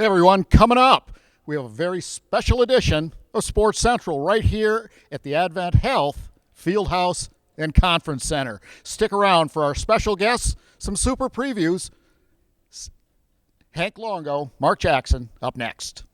Hey everyone, coming up, we have a very special edition of Sports Central right here at the AdventHealth Fieldhouse and Conference Center. Stick around for our special guests, some super previews. Hank Longo, Mark Jackson, up next.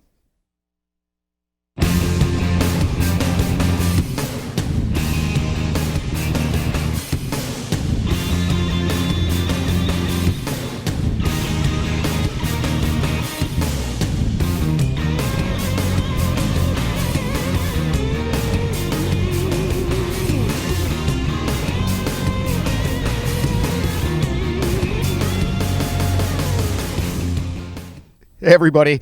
Hey everybody,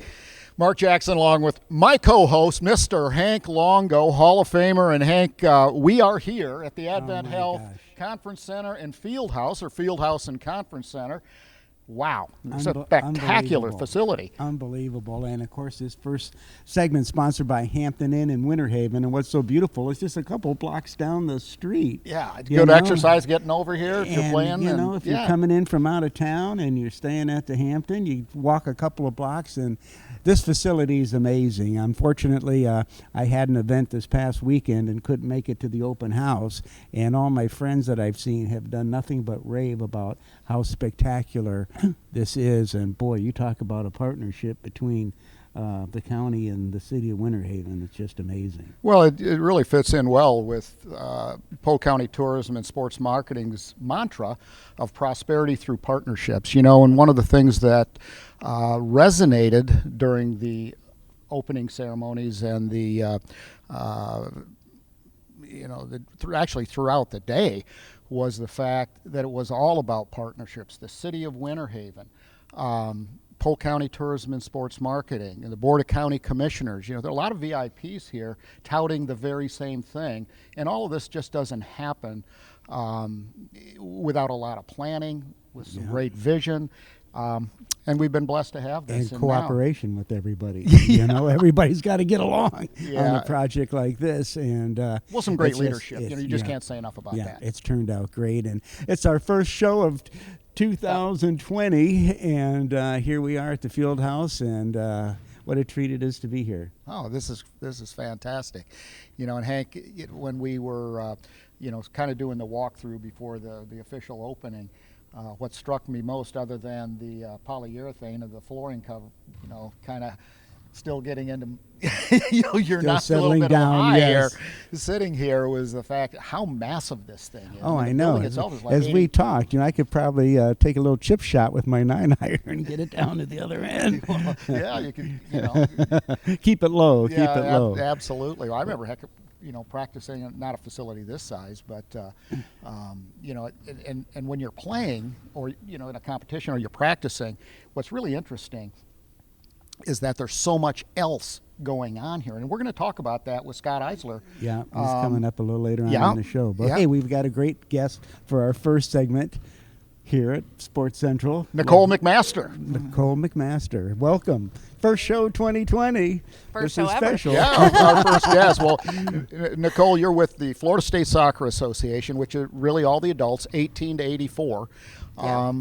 Mark Jackson along with my co-host, Mr. Hank Longo, Hall of Famer. And Hank, we are here at the AdventHealth Conference Center and Fieldhouse, or Fieldhouse and Conference Center. Wow, it's a spectacular facility. Unbelievable. And of course, this first segment sponsored by Hampton Inn in Winter Haven. And what's so beautiful is just a couple blocks down the street. Yeah, it's good exercise getting over here if you're playing. You know, if you're coming in from out of town and you're staying at the Hampton, you walk a couple of blocks, and this facility is amazing. Unfortunately, I had an event this past weekend and couldn't make it to the open house. And all my friends that I've seen have done nothing but rave about how spectacular this is. And boy, you talk about a partnership between the county and the city of Winter Haven. It's just amazing. Well, it really fits in well with Polk County Tourism and Sports Marketing's mantra of prosperity through partnerships. You know, and one of the things that resonated during the opening ceremonies and the actually throughout the day was the fact that it was all about partnerships. The city of Winter Haven, Polk County Tourism and Sports Marketing, and the Board of County Commissioners. You know, there are a lot of VIPs here touting the very same thing, and all of this just doesn't happen without a lot of planning, with some great vision. And we've been blessed to have this. And cooperation with everybody. You know, everybody's got to get along on a project like this. And well, some great leadership. You just can't say enough about that. It's turned out great. And it's our first show of 2020. And here we are at the Fieldhouse. And what a treat it is to be here. Oh, this is fantastic. You know, and Hank, when we were, kind of doing the walkthrough before the official opening, what struck me most, other than the polyurethane of the flooring cover, kind of still getting into, you're still not a little bit down, high here, sitting here, was the fact how massive this thing is. Oh, I the know. building itself is like As 80. we talked, I could probably take a little chip shot with my 9-iron and get it down to the other end. Well, yeah, you could, keep it low. Yeah, keep it low. Absolutely. Well, I remember practicing, not a facility this size, but, and when you're playing or, in a competition or you're practicing, what's really interesting is that there's so much else going on here. And we're going to talk about that with Scott Eilers. Yeah, he's coming up a little later on in the show. But hey, we've got a great guest for our first segment here at Sports Central. Nicole McMaster. Nicole McMaster. Welcome. First show 2020. First this show is ever. Special. Yeah, our first guest. Well, Nicole, you're with the Florida State Soccer Association, which is really all the adults, 18 to 84. Yeah.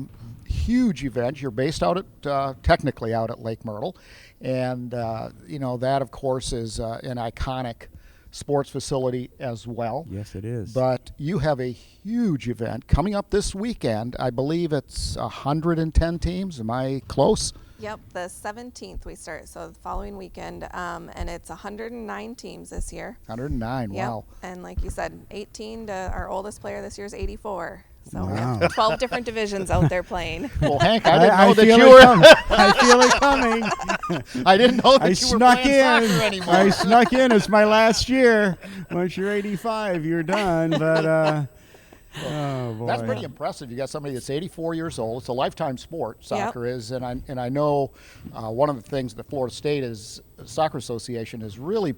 Huge event. You're based out at, technically out at Lake Myrtle. And, that, of course, is an iconic sports facility as well. Yes, it is. But you have a huge event coming up this weekend. I believe it's 110 teams. Am I close? Yep, the 17th we start, so the following weekend, and it's 109 teams this year. 109, yep. Wow. And like you said, 18 to our oldest player this year is 84. So we Wow. have 12 different divisions out there playing. Well, Hank, I didn't know that feel you were. I feel it coming. I didn't know that I you were snuck playing in. soccer anymore. I snuck in. It's my last year. Once you're 85, you're done. But oh boy, that's pretty impressive. You got somebody that's 84 years old. It's a lifetime sport. Soccer is, and I know one of the things that Florida State Soccer Association is really,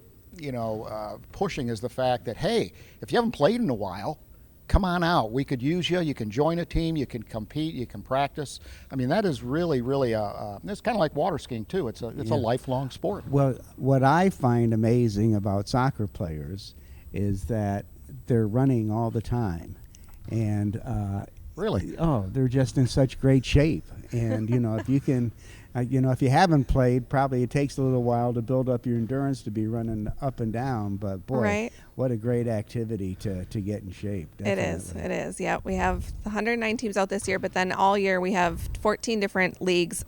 pushing is the fact that, hey, if you haven't played in a while, come on out. We could use you. You can join a team. You can compete. You can practice. I mean, that is really, really it's kind of like water skiing too. It's a lifelong sport. Well, what I find amazing about soccer players is that they're running all the time, and really, they're just in such great shape. And if you can You know, if you haven't played, probably it takes a little while to build up your endurance to be running up and down. But boy, Right. what a great activity to get in shape. It is. Yeah, we have 109 teams out this year, but then all year we have 14 different leagues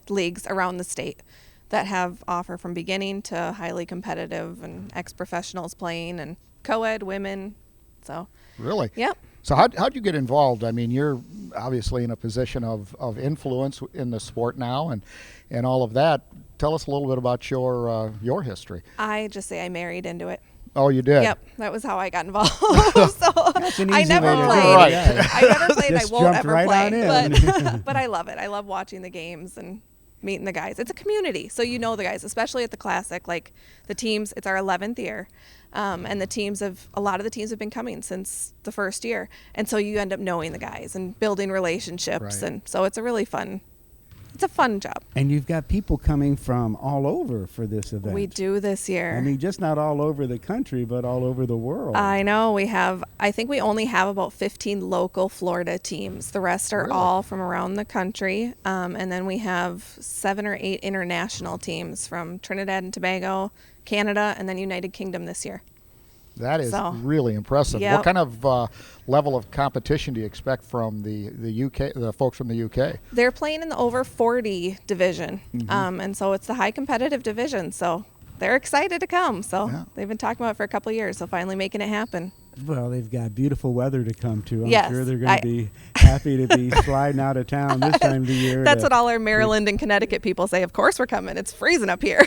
leagues around the state that have offer from beginning to highly competitive and ex-professionals playing and co-ed women. So Really? Yep. So how'd you get involved? I mean, you're obviously in a position of influence in the sport now and all of that. Tell us a little bit about your history. I just say I married into it. Oh, you did? Yep, that was how I got involved. So That's an I easy never way to do played. it. Right. Yeah. I never played. I Just won't jumped ever right on play. in. But I love it. I love watching the games and meeting the guys. It's a community, so you know the guys, especially at the Classic. Like the teams, it's our 11th year, and a lot of the teams have been coming since the first year, and so you end up knowing the guys and building relationships, Right. and so it's a fun job. And you've got people coming from all over for this event. We do this year. I mean, just not all over the country, but all over the world. I know I think we only have about 15 local Florida teams. The rest are Really? all from around the country. And then we have 7 or 8 international teams from Trinidad and Tobago, Canada, and then United Kingdom this year. That is So, really impressive. yep. What kind of level of competition do you expect from the UK, the folks from the UK? They're playing in the over 40 division. And so it's the high competitive division. So they're excited to come. So Yeah. they've been talking about it for a couple of years. So finally making it happen. Well, they've got beautiful weather to come to. I'm Yes, sure they're going to be happy to be sliding out of town this time of the year. That's what all our Maryland and Connecticut people say. Of course we're coming. It's freezing up here.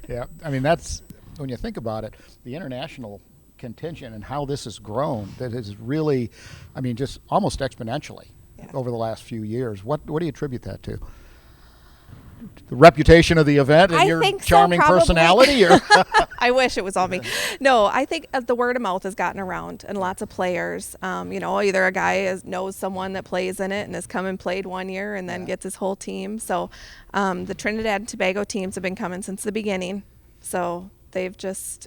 Yeah, I mean, that's, when you think about it, the international contingent and how this has grown, that is really, I mean, just almost exponentially Yeah. over the last few years. What do you attribute that to? The reputation of the event and I your think so, charming probably. personality? Or I wish it was all me. No, I think the word of mouth has gotten around, and lots of players. Either a guy knows someone that plays in it and has come and played one year, and then gets his whole team. So, the Trinidad and Tobago teams have been coming since the beginning. So they've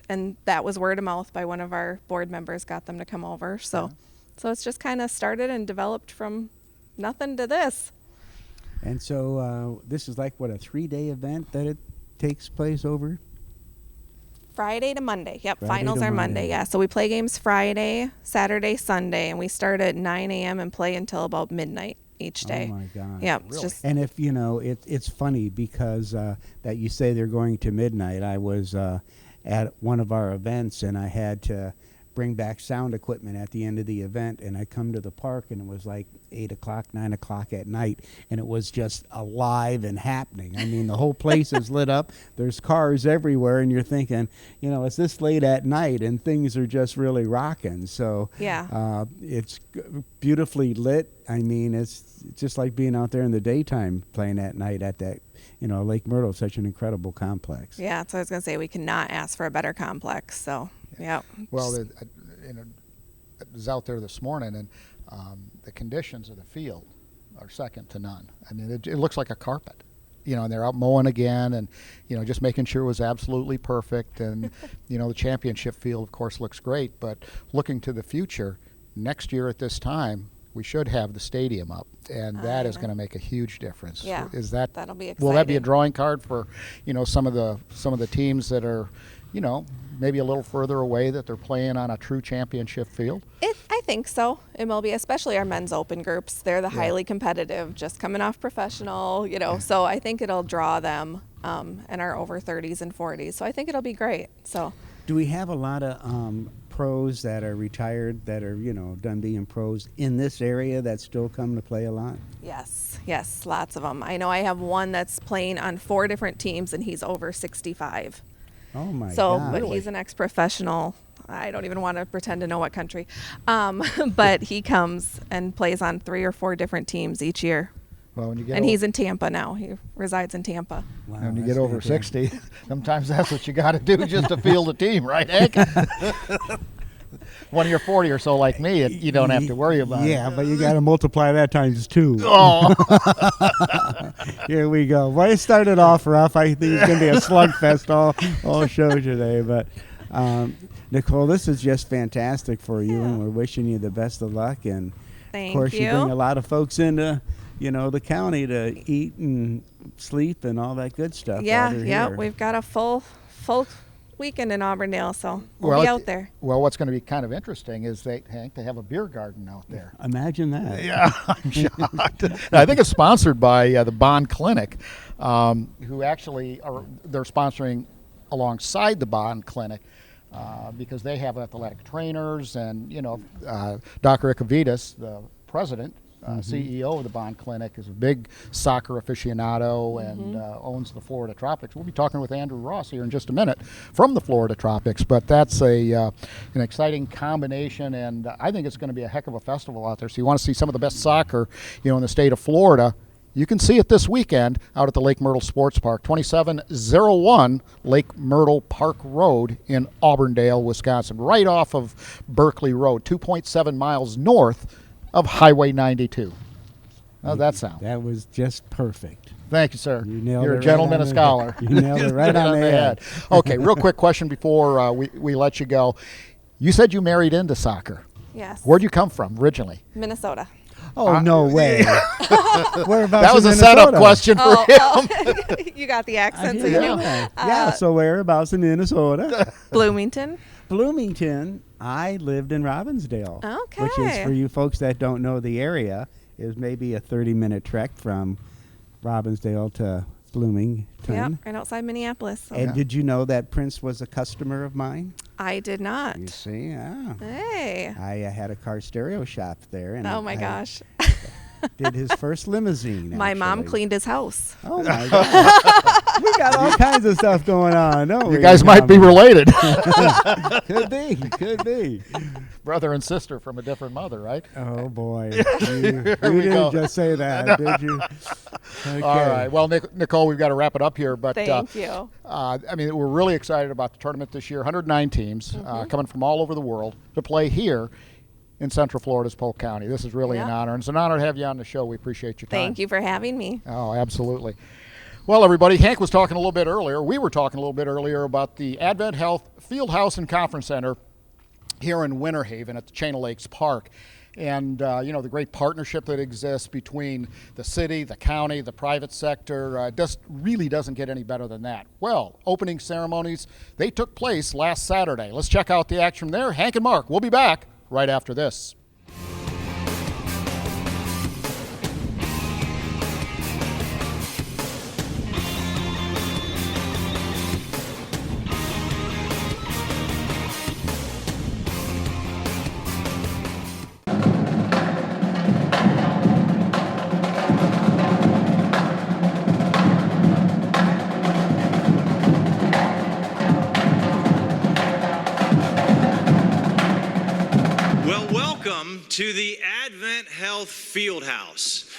and that was word of mouth by one of our board members, got them to come over. So, it's just kind of started and developed from nothing to this. And so this is like, what, a 3-day event that it takes place over? Friday to Monday. Yep, Friday finals to are Monday. Monday. Yeah, so we play games Friday, Saturday, Sunday, and we start at 9 a.m. and play until about midnight each day. Oh, my God. Yep, Really? just And if, it's funny because that you say they're going to midnight. I was at one of our events, and I had to bring back sound equipment at the end of the event, and I come to the park, and it was like 8 o'clock, 9 o'clock at night, and it was just alive and happening. I mean, the whole place is lit up. There's cars everywhere, and you're thinking, it's this late at night, and things are just really rocking. So Yeah. it's beautifully lit. I mean, it's just like being out there in the daytime playing at night at that, Lake Myrtle, such an incredible complex. yeah. So I was gonna say we cannot ask for a better complex. So yeah. well, I was out there this morning, and the conditions of the field are second to none. I mean, it looks like a carpet. And they're out mowing again, and just making sure it was absolutely perfect. And the championship field, of course, looks great. But looking to the future, next year at this time, we should have the stadium up, and that is going to make a huge difference. Yeah, that'll be Will that be a exciting. drawing card for some of the teams that are maybe a little further away, that they're playing on a true championship field? I think so. It will be, especially our men's open groups. They're the highly competitive, just coming off professional, So I think it'll draw them, and our over 30s and 40s. So I think it'll be great. So Do we have a lot of pros that are retired that are, done being pros in this area that still come to play a lot? yes, lots of them. I know I have one that's playing on 4 different teams, and he's over 65. Oh, my So, God. but he's an ex-professional. I don't even want to pretend to know what country. But he comes and plays on 3 or 4 different teams each year. Well, when you get And he's in Tampa now. He resides in Tampa. Wow, when you that's get over fantastic. 60, sometimes that's what you got to do just to field a team, right, Hank? When you're 40 or so like me, you don't have to worry about it. Yeah, but you got to multiply that times 2. Oh, Here we go. Well, it started off rough. I think it's going to be a slugfest all show today. But, Nicole, this is just fantastic for you, and we're wishing you the best of luck. And, Thank of course, you bring a you. lot of folks in to the county to eat and sleep and all that good stuff. Yeah, while they're yeah. here. We've got a full weekend in Auburndale, so we'll be out there. Well, what's going to be kind of interesting is Hank, they have a beer garden out there. Imagine that. Yeah, I'm shocked. I think it's sponsored by the Bond Clinic, who actually they're sponsoring alongside the Bond Clinic because they have athletic trainers, and Dr. Ikavides, the president, CEO of the Bond Clinic, is a big soccer aficionado and owns the Florida Tropics. We'll be talking with Andrew Ross here in just a minute from the Florida Tropics, but that's an exciting combination, and I think it's going to be a heck of a festival out there. So you want to see some of the best soccer, in the state of Florida. You can see it this weekend out at the Lake Myrtle Sports Park, 2701 Lake Myrtle Park Road in Auburndale, Wisconsin, right off of Barkley Road, 2.7 miles north of Highway 92. How's that sound? That was just perfect. Thank you, sir. You're a gentleman, a scholar. You nailed it right on the head. Okay, real quick question before we let you go. You said you married into soccer. Yes. Where'd you come from originally? Minnesota. Oh, no way. Whereabouts That was in a setup Minnesota? question for him. You got the accent, so you Yeah. knew. Yeah, so whereabouts in Minnesota? Bloomington. Bloomington. I lived in Robbinsdale. Okay. Which is, for you folks that don't know the area, is maybe a 30-minute trek from Robbinsdale to Bloomington. Yep, right outside Minneapolis. So. And did you know that Prince was a customer of mine? I did not. You see, yeah. Hey. I had a car stereo shop there. And Oh my gosh. did his first limousine. My mom actually. cleaned his house. Oh my God. We got all kinds of stuff going on, don't we? You guys might be related. Could be. Brother and sister from a different mother, right? Oh boy. You we didn't go. just say that, did you? Okay. All right. Well, Nicole, we've got to wrap it up here. But Thank you. we're really excited about the tournament this year. 109 teams coming from all over the world to play here in Central Florida's Polk County. This is really an honor. And it's an honor to have you on the show. We appreciate your time. Thank you for having me. Oh, absolutely. Well, everybody, Hank was talking a little bit earlier. We were talking a little bit earlier about the AdventHealth Fieldhouse and Conference Center here in Winter Haven at the Chain of Lakes Park. And, the great partnership that exists between the city, the county, the private sector, really doesn't get any better than that. Well, opening ceremonies, they took place last Saturday. Let's check out the action from there. Hank and Mark, we'll be back right after this. Welcome to the AdventHealth Fieldhouse.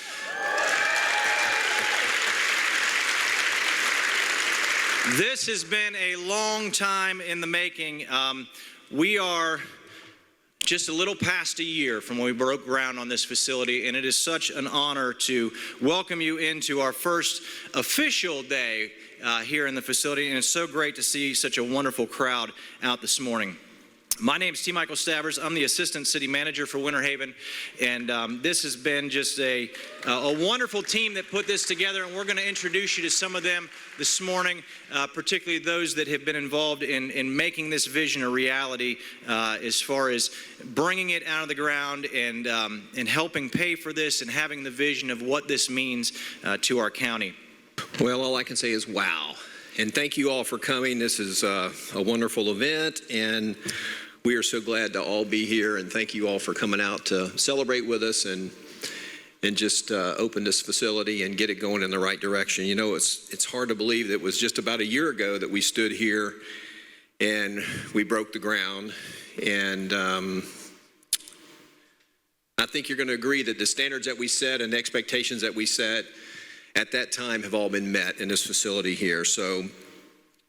This has been a long time in the making. We are just a little past a year from when we broke ground on this facility, and it is such an honor to welcome you into our first official day here in the facility, and it's so great to see such a wonderful crowd out this morning. My name is T. Michael Stavers. I'm the Assistant City Manager for Winter Haven, and this has been just a wonderful team that put this together, and we're going to introduce you to some of them this morning, particularly those that have been involved in making this vision a reality as far as bringing it out of the ground and helping pay for this and having the vision of what this means to our county. Well, all I can say is wow. And thank you all for coming. This is a wonderful event, and we are so glad to all be here, and thank you all for coming out to celebrate with us and just open this facility and get it going in the right direction. You know, it's hard to believe that it was just about a year ago that we stood here and we broke the ground, and I think you're going to agree that the standards that we set and the expectations that we set at that time have all been met in this facility here.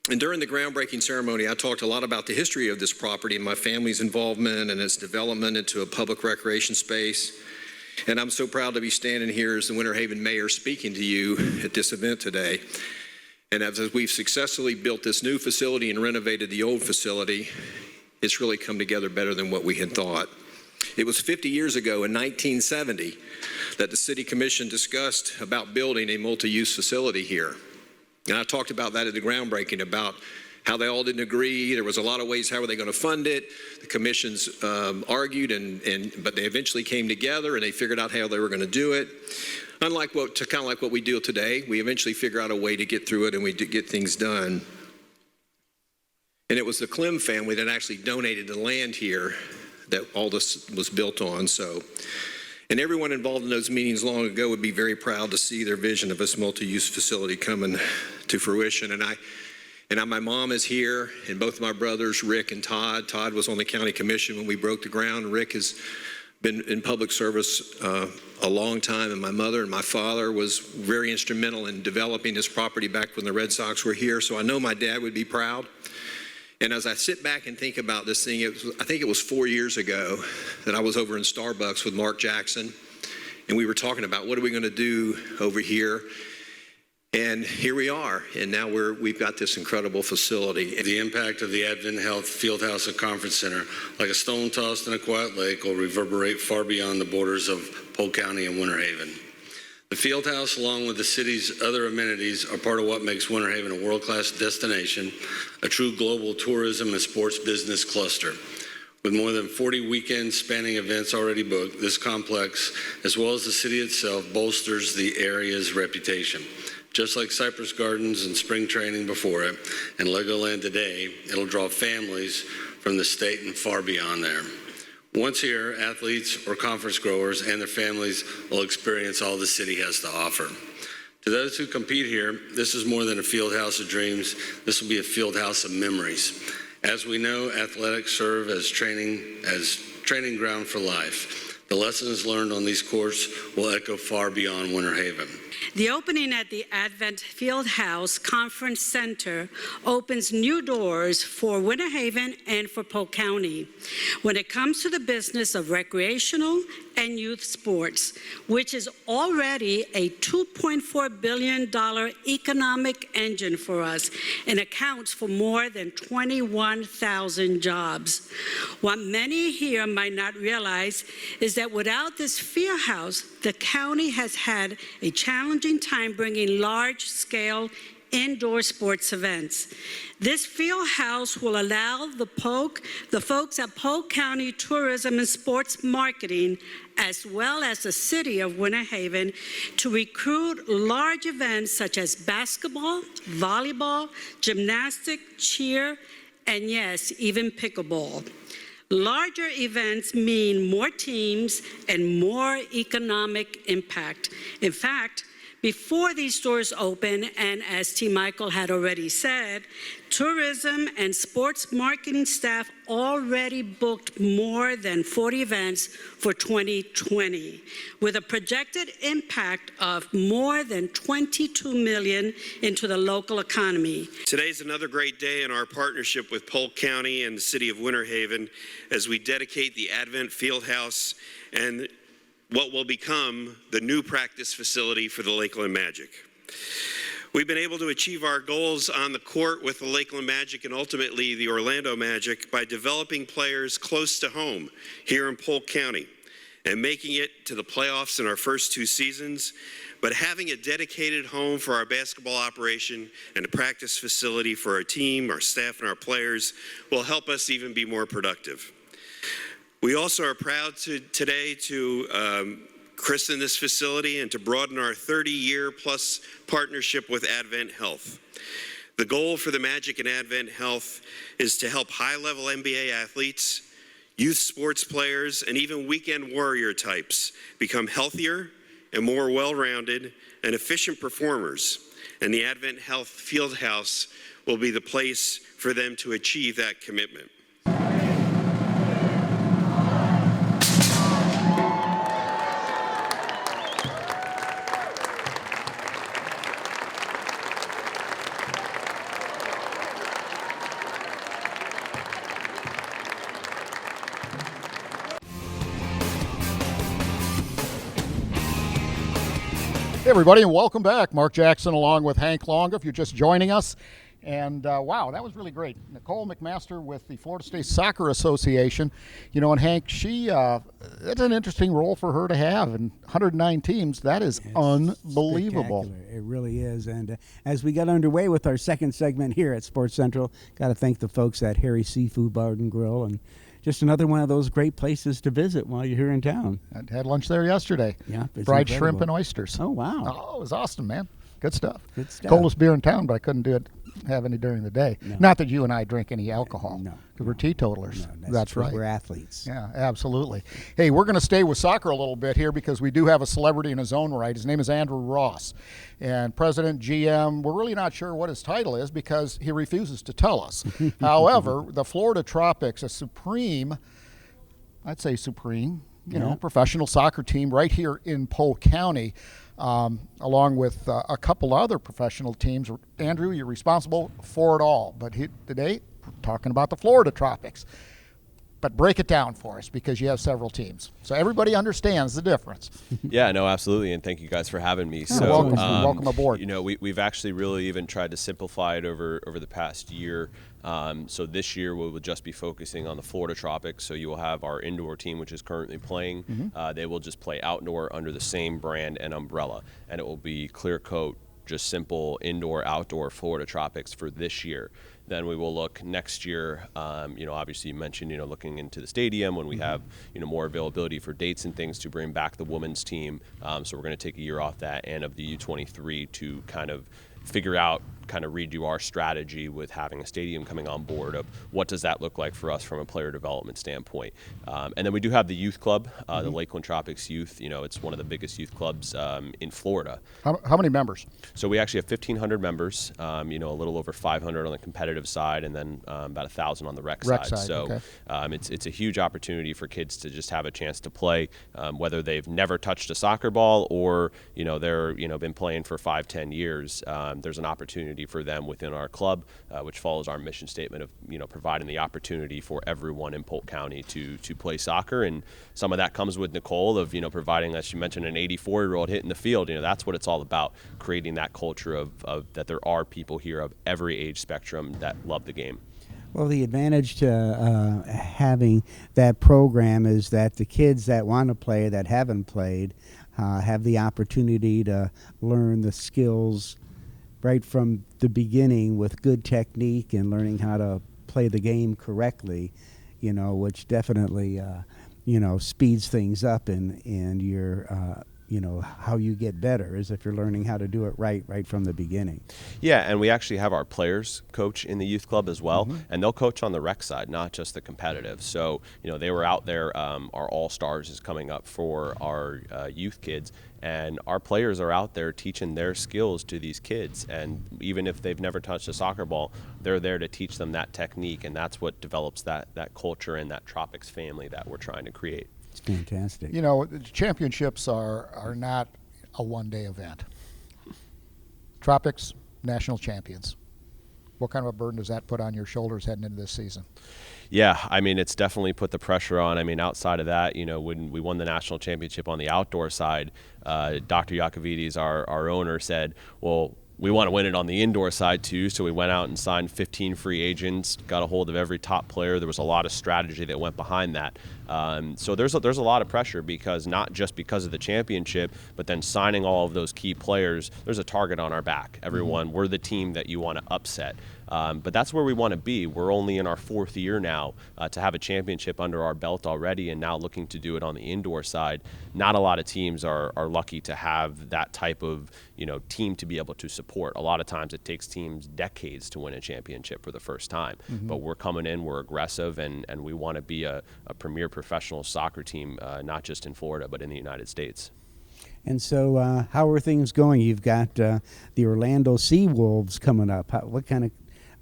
And during the groundbreaking ceremony, I talked a lot about the history of this property and my family's involvement and its development into a public recreation space. And I'm so proud to be standing here as the Winter Haven Mayor speaking to you at this event today. And as we've successfully built this new facility and renovated the old facility, it's really come together better than what we had thought. It was 50 years ago in 1970 that the City Commission discussed about building a multi-use facility here. And I talked about that at the groundbreaking, about how they all didn't agree. There was a lot of ways, how were they going to fund it? The commissions argued, but they eventually came together and they figured out how they were going to do it. Kind of like what we do today, we eventually figure out a way to get through it and we get things done. And it was the Clem family that actually donated the land here that all this was built on. And everyone involved in those meetings long ago would be very proud to see their vision of this multi-use facility coming to fruition. And my mom is here, and both of my brothers, Rick and Todd. Todd was on the county commission when we broke the ground. Rick has been in public service a long time, and my mother and my father was very instrumental in developing this property back when the Red Sox were here. So I know my dad would be proud. And as I sit back and think about this thing, I think it was 4 years ago that I was over in Starbucks with Mark Jackson, and we were talking about what are we going to do over here. And here we are, and now we've got this incredible facility. The impact of the AdventHealth Fieldhouse and Conference Center, like a stone tossed in a quiet lake, will reverberate far beyond the borders of Polk County and Winter Haven. The Fieldhouse, along with the city's other amenities, are part of what makes Winter Haven a world-class destination, a true global tourism and sports business cluster. With more than 40 weekend-spanning events already booked, this complex, as well as the city itself, bolsters the area's reputation. Just like Cypress Gardens and spring training before it, and Legoland today, it'll draw families from the state and far beyond there. Once here, athletes or conference growers and their families will experience all the city has to offer. To those who compete here, this is more than a field house of dreams. This will be a field house of memories. As we know, athletics serve as training ground for life. The lessons learned on these courts will echo far beyond Winter Haven. The opening at the Advent Fieldhouse Conference Center opens new doors for Winter Haven and for Polk County when it comes to the business of recreational and youth sports, which is already a $2.4 billion economic engine for us and accounts for more than 21,000 jobs. What many here might not realize is that without this Fieldhouse, the county has had a challenging time bringing large-scale indoor sports events. This field house will allow the folks at Polk County Tourism and Sports Marketing, as well as the city of Winter Haven, to recruit large events such as basketball, volleyball, gymnastics, cheer, and yes, even pickleball. Larger events mean more teams and more economic impact. In fact, before these stores open, and as T. Michael had already said, tourism and sports marketing staff already booked more than 40 events for 2020, with a projected impact of more than $22 million into the local economy. Today's another great day in our partnership with Polk County and the city of Winter Haven as we dedicate the Advent Fieldhouse and what will become the new practice facility for the Lakeland Magic. We've been able to achieve our goals on the court with the Lakeland Magic and ultimately the Orlando Magic by developing players close to home here in Polk County and making it to the playoffs in our first 2 seasons, but having a dedicated home for our basketball operation and a practice facility for our team, our staff, and our players will help us even be more productive. We also are proud today to christen this facility and to broaden our 30-year-plus partnership with AdventHealth. The goal for the Magic and AdventHealth is to help high-level NBA athletes, youth sports players, and even weekend warrior types become healthier and more well-rounded and efficient performers. And the AdventHealth Fieldhouse will be the place for them to achieve that commitment. Hey everybody, and welcome back. Mark Jackson along with Hank Longo. If you're just joining us, And wow, that was really great. Nicole McMaster with the Florida State Soccer Association. You know, and Hank, it's an interesting role for her to have. And 109 teams, that is unbelievable. Spectacular. It really is. And as we got underway with our second segment here at Sports Central, got to thank the folks at Harry's Seafood Bar and Grill, and just another one of those great places to visit while you're here in town. I had lunch there yesterday. Yeah, it's fried incredible. Shrimp and oysters. Oh, wow. Oh, it was awesome, man. Good stuff. Good stuff. Coldest beer in town, but I couldn't have any during the day. No. Not that you and I drink any alcohol. No. Because we're teetotalers. No, that's right. We're athletes. Yeah, absolutely. Hey, we're going to stay with soccer a little bit here because we do have a celebrity in his own right. His name is Andrew Ross. And President, GM, we're really not sure what his title is because he refuses to tell us. However, the Florida Tropics, a supreme, professional soccer team right here in Polk County, along with a couple other professional teams. Andrew, you're responsible for it all. But today, we're talking about the Florida Tropics. But break it down for us because you have several teams. So everybody understands the difference. Yeah, no, absolutely. And thank you guys for having me. So, welcome aboard. You know, we've actually really even tried to simplify it over the past year. So this year we will just be focusing on the Florida Tropics. So you will have our indoor team, which is currently playing. They will just play outdoor under the same brand and umbrella. And it will be clear coat, just simple indoor, outdoor Florida Tropics for this year. Then we will look next year, obviously you mentioned, looking into the stadium when we have, more availability for dates and things to bring back the women's team. So we're going to take a year off that and of the U23 to kind of figure out, kind of redo our strategy with having a stadium coming on board of what does that look like for us from a player development standpoint. And then we do have the youth club, the Lakeland Tropics Youth. It's one of the biggest youth clubs in Florida. How many members? So we actually have 1,500 members, a little over 500 on the competitive side and then about 1,000 on the rec side. So okay. It's a huge opportunity for kids to just have a chance to play, whether they've never touched a soccer ball or, they're, been playing for 5-10 years. There's an opportunity for them within our club, which follows our mission statement of providing the opportunity for everyone in Polk County to play soccer. And some of that comes with Nicole of providing, as you mentioned, an 84-year-old hitting the field. That's what it's all about, creating that culture of that there are people here of every age spectrum that love the game. Well, the advantage to having that program is that the kids that want to play, that haven't played, have the opportunity to learn the skills right from the beginning with good technique and learning how to play the game correctly, which definitely, speeds things up and your, how you get better is if you're learning how to do it right from the beginning. Yeah, and we actually have our players coach in the youth club as well, and they'll coach on the rec side, not just the competitive. So, they were out there, our All-Stars is coming up for our youth kids, and our players are out there teaching their skills to these kids. And even if they've never touched a soccer ball, they're there to teach them that technique, and that's what develops that culture and that Tropics family that we're trying to create. It's fantastic. The championships are not a one-day event. Tropics, national champions. What kind of a burden does that put on your shoulders heading into this season? Yeah, it's definitely put the pressure on. Outside of that, when we won the national championship on the outdoor side, Dr. Yacovides, our owner, said, well, we want to win it on the indoor side too, so we went out and signed 15 free agents, got a hold of every top player. There was a lot of strategy that went behind that. So there's a lot of pressure because not just because of the championship, but then signing all of those key players, there's a target on our back. Everyone, we're the team that you want to upset. But that's where we want to be. We're only in our 4th year now to have a championship under our belt already and now looking to do it on the indoor side. Not a lot of teams are lucky to have that type of team to be able to support. A lot of times it takes teams decades to win a championship for the first time. But we're coming in, we're aggressive, and we want to be a premier professional soccer team, not just in Florida, but in the United States. And so how are things going? You've got the Orlando Seawolves coming up. What kind of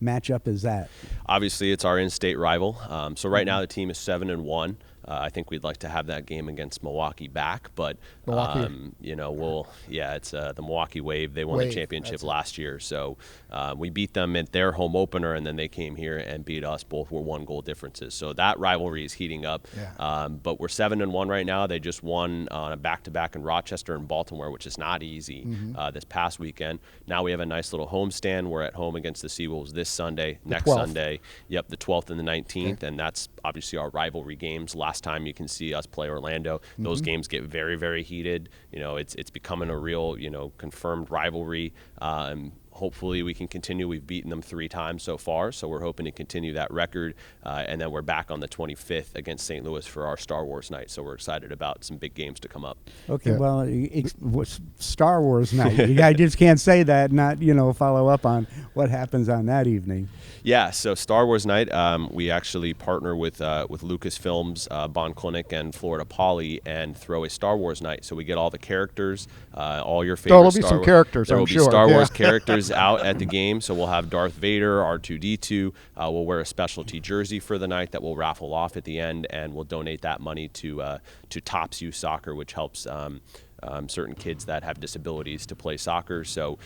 matchup is that? Obviously, it's our in-state rival. So right now the team is 7-1. I think we'd like to have that game against Milwaukee back, but Milwaukee. it's the Milwaukee Wave. They won the championship that's it. last year, so we beat them at their home opener, and then they came here and beat us. Both were 1-goal differences, so that rivalry is heating up. Yeah. But we're 7-1 right now. They just won on a back-to-back in Rochester and Baltimore, which is not easy. This past weekend. Now we have a nice little homestand. We're at home against the Seawolves this Sunday, next 12th. Sunday. Yep, the 12th and the 19th, and that's obviously our rivalry games. Last time you can see us play Orlando, those games get very, very heated. It's becoming a real, confirmed rivalry. Hopefully we can continue. We've beaten them 3 times so far, so we're hoping to continue that record. And then we're back on the 25th against St. Louis for our Star Wars night, so we're excited about some big games to come up. Okay, well, Star Wars night. You guys just can't say that, not follow up on what happens on that evening. Yeah, so Star Wars night, we actually partner with Lucasfilms, Bond Clinic, and Florida Poly, and throw a Star Wars night. So we get all the characters, all your favorite. There'll be some characters, There I'm will be sure. Star Yeah. Wars characters out at the game. So we'll have Darth Vader, R2D2. We'll wear a specialty jersey for the night that we'll raffle off at the end, and we'll donate that money to Tops Youth Soccer, which helps certain kids that have disabilities to play soccer. So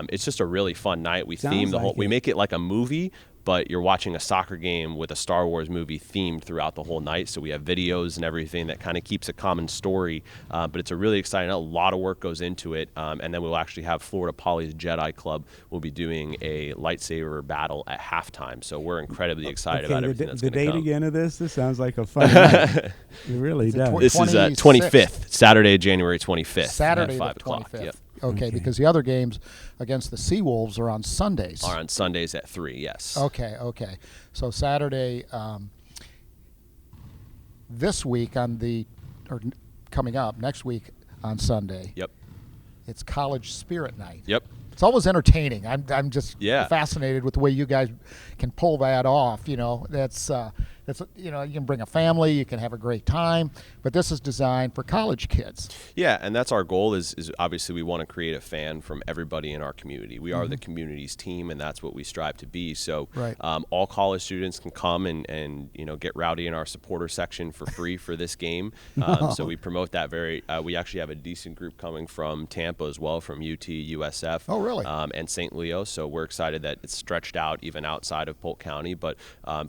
it's just a really fun night. We theme the whole. We make it like a movie, but you're watching a soccer game with a Star Wars movie themed throughout the whole night. So we have videos and everything that kind of keeps a common story. But it's a really exciting. A lot of work goes into it. And then we'll actually have Florida Poly's Jedi Club. We'll be doing a lightsaber battle at halftime. So we're incredibly excited about everything that's going to come. The date again of this? This sounds like a fun night. It really does. This is 25th, Saturday, January 25th. Saturday at 5 the o'clock. 25th. Yep. Okay, because the other games against the Seawolves are on Sundays. Are on Sundays at 3, yes. Okay. So Saturday, this week coming up next week on Sunday. Yep. It's College Spirit Night. Yep. It's always entertaining. I'm just Yeah. fascinated with the way you guys can pull that off. That's you can bring a family, you can have a great time, but this is designed for college kids. Yeah, and that's our goal is obviously we want to create a fan from everybody in our community. We are the community's team, and that's what we strive to be. So Right. All college students can come and get rowdy in our supporter section for free for this game. So we promote that we actually have a decent group coming from Tampa as well, from UT, USF. Oh, really? And St. Leo. So we're excited that it's stretched out even outside of Polk County. But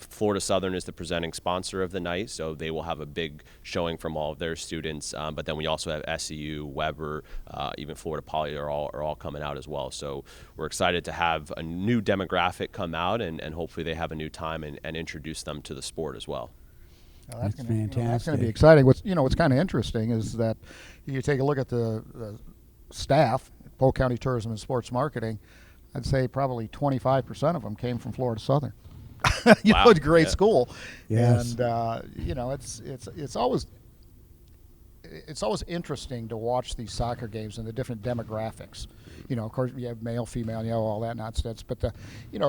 Florida Southern is the presenting sponsor of the night, so they will have a big showing from all of their students. But then we also have SEU, Weber, even Florida Poly are all coming out as well. So we're excited to have a new demographic come out, and hopefully they have a new time and introduce them to the sport as well. Well, That's fantastic. That's going to be exciting. What's kind of interesting is that you take a look at the staff at Polk County Tourism and Sports Marketing. I'd say probably 25% of them came from Florida Southern. Wow. It's a great Yeah. school. Yes. And it's always interesting to watch these soccer games and the different demographics. Of course, you have male, female, all that nonsense. But the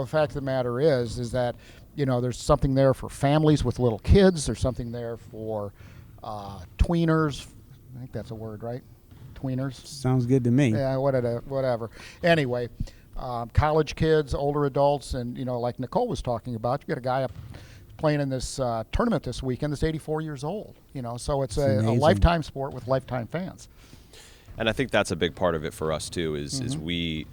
fact of the matter is that there's something there for families with little kids. There's something there for tweeners. I think that's a word, right? Tweeners. Sounds good to me. Yeah, whatever. Anyway, college kids, older adults, and like Nicole was talking about, you got a guy up playing in this tournament this weekend that's 84 years old. So it's a lifetime sport with lifetime fans. And I think that's a big part of it for us too. Is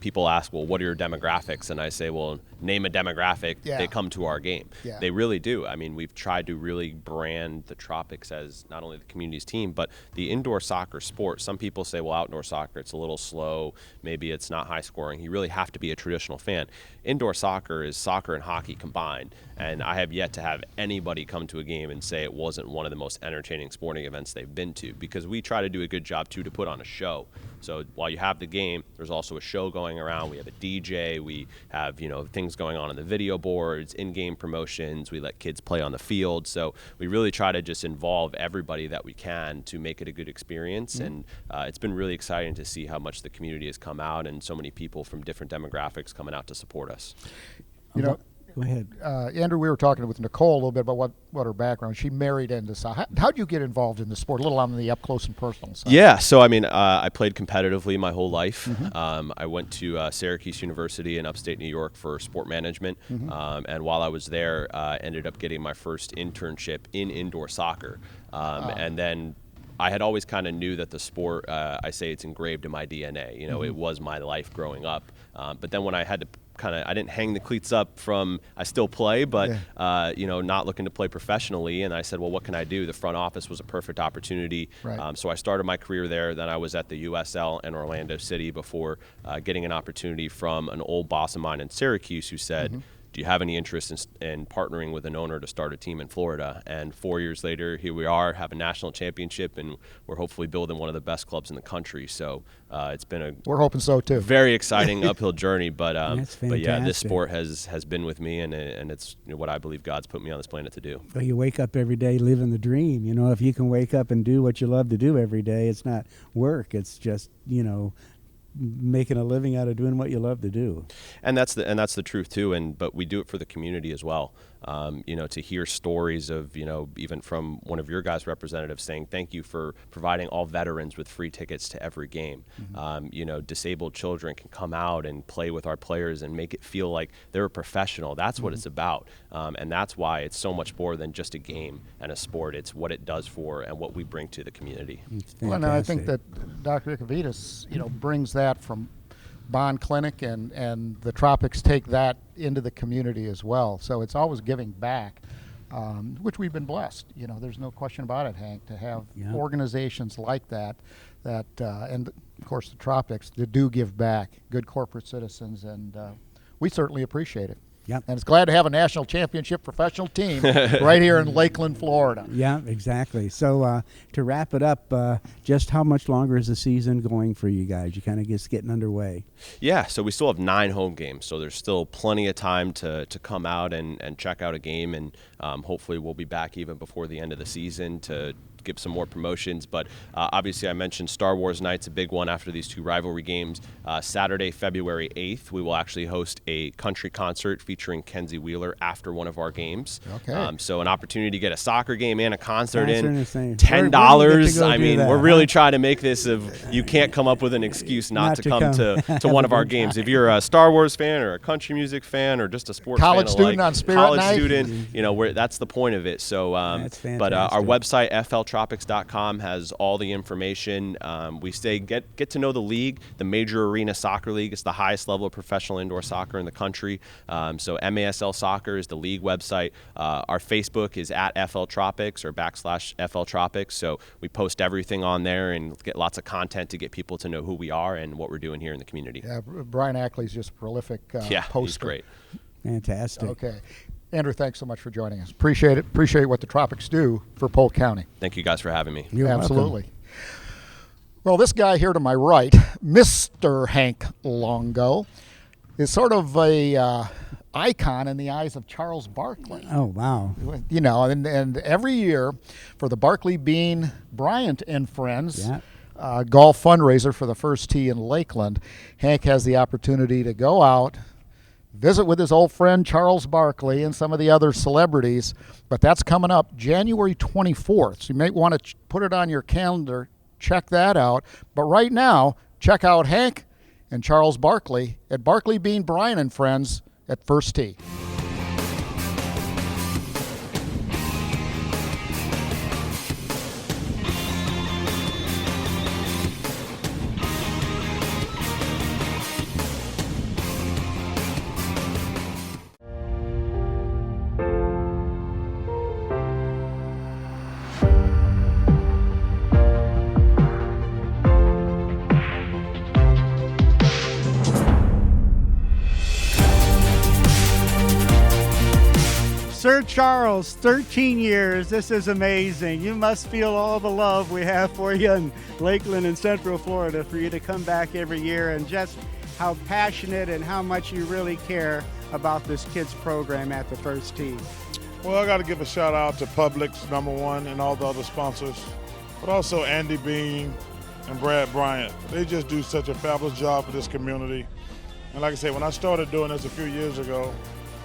people ask, well, what are your demographics? And I say, well, name a demographic. Yeah. They come to our game. Yeah. They really do. I mean, we've tried to really brand the Tropics as not only the community's team, but the indoor soccer sport. Some people say, well, outdoor soccer, it's a little slow. Maybe it's not high scoring. You really have to be a traditional fan. Indoor soccer is soccer and hockey combined. And I have yet to have anybody come to a game and say it wasn't one of the most entertaining sporting events they've been to, because we try to do a good job too to put on a show. So while you have the game, there's also a show going around. We have a DJ. We have things going on the video boards, in-game promotions. We let kids play on the field. So we really try to just involve everybody that we can to make it a good experience. And it's been really exciting to see how much the community has come out, and so many people from different demographics coming out to support us. Go ahead. Andrew, we were talking with Nicole a little bit about what her background. She married into soccer. How'd you get involved in the sport? A little on the up close and personal side. Yeah, so I mean, I played competitively my whole life. I went to Syracuse University in upstate New York for sport management, and while I was there, ended up getting my first internship in indoor soccer, and then I had always kind of knew that the sport, I say it's engraved in my DNA. You know, it was my life growing up. But then when I had to I didn't hang the cleats up from, I still play, but, you know, not looking to play professionally. And I said, well, what can I do? The front office was a perfect opportunity. Right. So I started my career there. Then I was at the USL in Orlando City before getting an opportunity from an old boss of mine in Syracuse who said, do you have any interest in partnering with an owner to start a team in Florida? And 4 years later, here we are, have a national championship, and we're hopefully building one of the best clubs in the country. So it's been We're hoping so too. Very exciting uphill journey, but yeah, this fantastic. sport has been with me, and it's what I believe God's put me on this planet to do. Well, you wake up every day living the dream. You know, if you can wake up and do what you love to do every day, it's not work. It's just, you know, making a living out of doing what you love to do. And that's the truth too. But we do it for the community as well. You know, to hear stories of, you know, even from one of your guys' representatives saying thank you for providing all veterans with free tickets to every game. You know, disabled children can come out and play with our players and make it feel like they're a professional. That's what it's about. And that's why it's so much more than just a game and a sport. It's what it does for and what we bring to the community. Well, and I think that Dr. Ikavitas, you know, brings that from Bond Clinic, and the Tropics take that into the community as well. So it's always giving back, which we've been blessed. You know, there's no question about it, Hank, to have organizations like that, and of course the Tropics, that do give back, good corporate citizens, and we certainly appreciate it. Yep. And it's glad to have a national championship professional team right here in Lakeland, Florida. Yeah, exactly. So to wrap it up, just how much longer is the season going for you guys? You kind of just getting underway. Yeah, so we still have 9 home games, so there's still plenty of time to come out and check out a game, and hopefully we'll be back even before the end of the season to give some more promotions. But obviously I mentioned Star Wars Night's a big one after these 2 rivalry games. Saturday, February 8th, we will actually host a country concert featuring Kenzie Wheeler after one of our games. Okay. So an opportunity to get a soccer game and a concert in. $10. I mean, we're really trying to make this you can't come up with an excuse not to come to one of our games. If you're a Star Wars fan or a country music fan or just a sports college fan student alike, on Spirit college Night. student, you know, that's the point of it. So, That's but our fantastic. website fltropics.com has all the information. We say get to know the league. The Major Arena Soccer League is the highest level of professional indoor soccer in the country. So MASL Soccer is the league website. Our Facebook is at FL Tropics or /FL Tropics. So we post everything on there and get lots of content to get people to know who we are and what we're doing here in the community. Yeah, Brian Ackley's just a prolific Yeah, poster. he's great. Fantastic. Okay. Andrew, thanks so much for joining us. Appreciate it. Appreciate what the Tropics do for Polk County. Thank you guys for having me. You're Absolutely. welcome. Well, this guy here to my right, Mr. Hank Longo, is sort of a icon in the eyes of Charles Barkley. Oh, wow. You know, and every year for the Barkley Bean, Bryant and Friends golf fundraiser for the First Tee in Lakeland, Hank has the opportunity to go out, visit with his old friend Charles Barkley and some of the other celebrities, but that's coming up January 24th. So you may want to put it on your calendar, check that out. But right now, check out Hank and Charles Barkley at Barkley Bean, Bryant and Friends at First Tee. Sir Charles, 13 years. This is amazing. You must feel all the love we have for you in Lakeland and Central Florida for you to come back every year, and just how passionate and how much you really care about this kids program at the First Tee. Well, I got to give a shout out to Publix, #1, and all the other sponsors, but also Andy Bean and Brad Bryant. They just do such a fabulous job for this community. And like I said, when I started doing this a few years ago,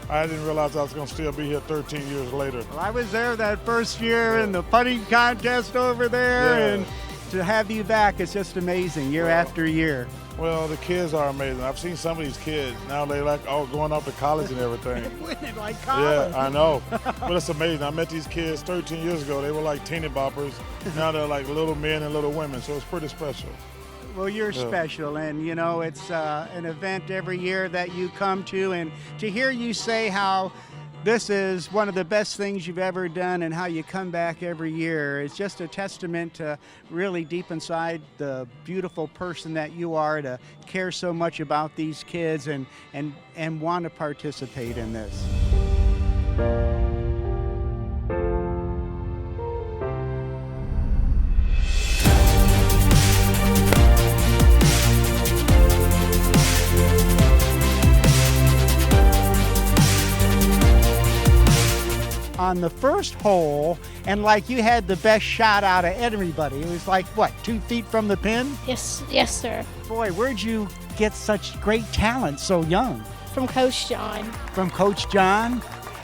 I didn't realize I was going to still be here 13 years later. Well, I was there that first year in the putting contest over there, and to have you back, it's just amazing year after year. Well, the kids are amazing. I've seen some of these kids. Now they like going off to college and everything. Winning like college. Yeah, I know. But it's amazing. I met these kids 13 years ago. They were like teeny boppers. Now they're like little men and little women, so it's pretty special. Well, you're special, and you know, it's an event every year that you come to, and to hear you say how this is one of the best things you've ever done and how you come back every year, it's just a testament to really deep inside the beautiful person that you are, to care so much about these kids and want to participate in this. On the first hole, and like you had the best shot out of everybody. It was like, what, 2 feet from the pin? Yes, sir. Boy, where'd you get such great talent so young? From Coach John. From Coach John?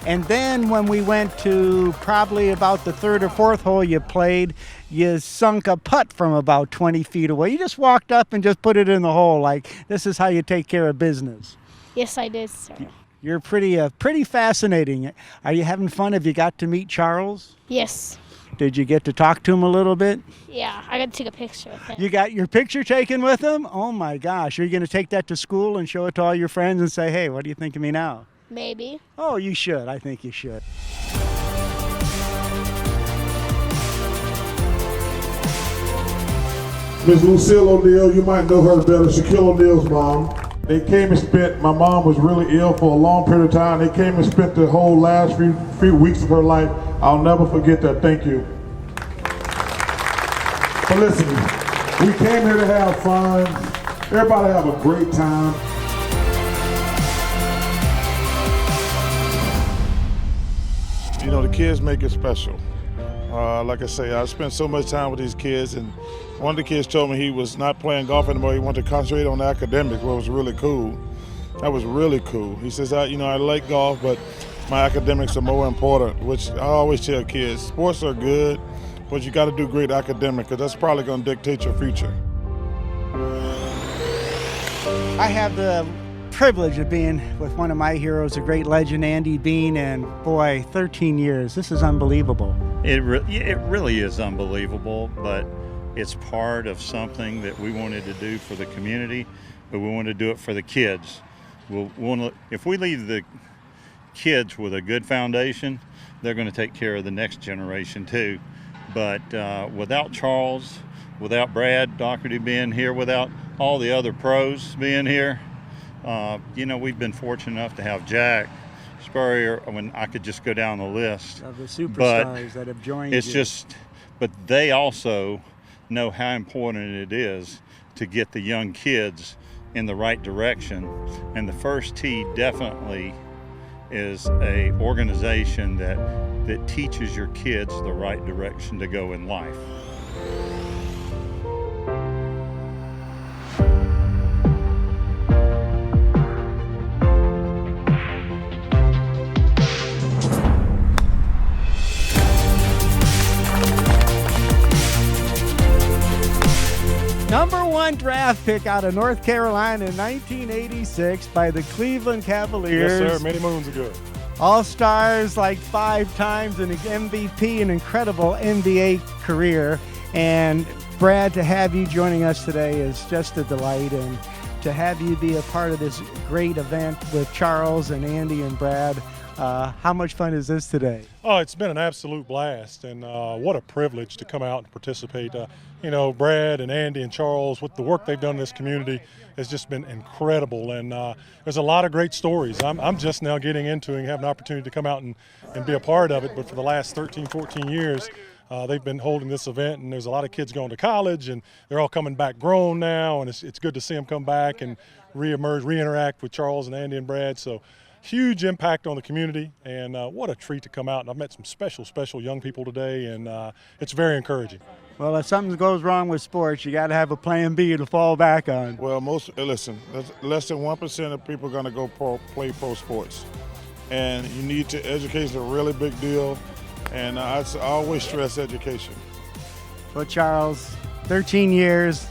And then when we went to probably about the 3rd or 4th hole you played, you sunk a putt from about 20 feet away. You just walked up and just put it in the hole, like this is how you take care of business. Yes, I did, sir. You're pretty fascinating. Are you having fun? Have you got to meet Charles? Yes. Did you get to talk to him a little bit? Yeah, I got to take a picture with him. You got your picture taken with him? Oh my gosh. Are you going to take that to school and show it to all your friends and say, hey, what do you think of me now? Maybe. Oh, you should. I think you should. Miss Lucille O'Neal, you might know her better, Shaquille O'Neal's mom. They came and spent, my mom was really ill for a long period of time. They came and spent the whole last few weeks of her life. I'll never forget that. Thank you. But listen, we came here to have fun. Everybody have a great time. You know, the kids make it special. Like I say, I spent so much time with these kids, and one of the kids told me he was not playing golf anymore. He wanted to concentrate on academics, which was really cool. That was really cool. He says, I like golf, but my academics are more important, which I always tell kids. Sports are good, but you got to do great academic, because that's probably going to dictate your future. I have the privilege of being with one of my heroes, a great legend, Andy Bean, and boy, 13 years. This is unbelievable. It really is unbelievable, but it's part of something that we wanted to do for the community, but we want to do it for the kids. If we leave the kids with a good foundation, they're going to take care of the next generation too. But without Charles, without Brad Doherty being here, without all the other pros being here, we've been fortunate enough to have Jack Spurrier. When I could just go down the list of the superstars that have joined. But they also know how important it is to get the young kids in the right direction. And the First Tee definitely is a organization that teaches your kids the right direction to go in life. Number 1 draft pick out of North Carolina in 1986 by the Cleveland Cavaliers. Yes, sir, many moons ago. All-Stars like 5 times, an MVP, an incredible NBA career. And Brad, to have you joining us today is just a delight, and to have you be a part of this great event with Charles and Andy and Brad. How much fun is this today? Oh, it's been an absolute blast, and what a privilege to come out and participate. Brad and Andy and Charles, with the work they've done in this community, has just been incredible, and there's a lot of great stories. I'm just now getting into and have an opportunity to come out and be a part of it, but for the last 13, 14 years, they've been holding this event, and there's a lot of kids going to college, and they're all coming back grown now, and it's good to see them come back and re-interact with Charles and Andy and Brad. So huge impact on the community, and what a treat to come out. And I've met some special young people today, and it's very encouraging. Well, if something goes wrong with sports, you got to have a plan B to fall back on. Well, less than 1% of people are going to go play pro sports. and you need to, education is a really big deal, and I always stress education. Well, Charles, 13 years.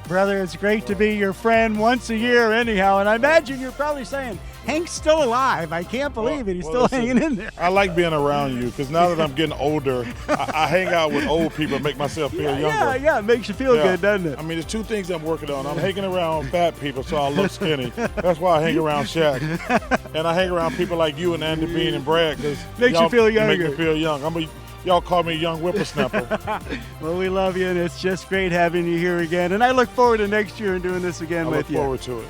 Brother, it's great to be your friend once a year anyhow, and I imagine you're probably saying, Hank's still alive. I can't believe it. He's still listen, hanging in there. I like being around you because now that I'm getting older, I hang out with old people, make myself feel younger. Yeah, it makes you feel good, doesn't it? I mean, there's two things I'm working on. I'm hanging around fat people so I look skinny. That's why I hang around Shaq. And I hang around people like you and Andy Bean and Brad because Makes you feel younger. Make me feel young. Y'all call me a young whippersnapper. Well, we love you, and it's just great having you here again. And I look forward to next year and doing this again with you. I look forward to it.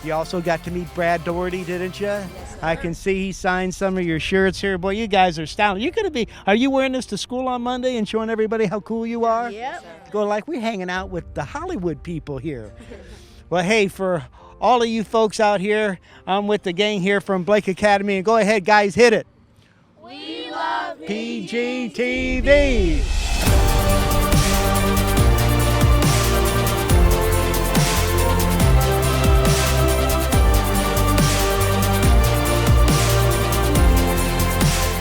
You also got to meet Brad Doherty, didn't you? Yes, I can see he signed some of your shirts here. Boy, you guys are styling. Are you wearing this to school on Monday and showing everybody how cool you are? Yep. Go like we're hanging out with the Hollywood people here. Well, hey, for all of you folks out here, I'm with the gang here from Blake Academy. And go ahead, guys, hit it. We love PGTV.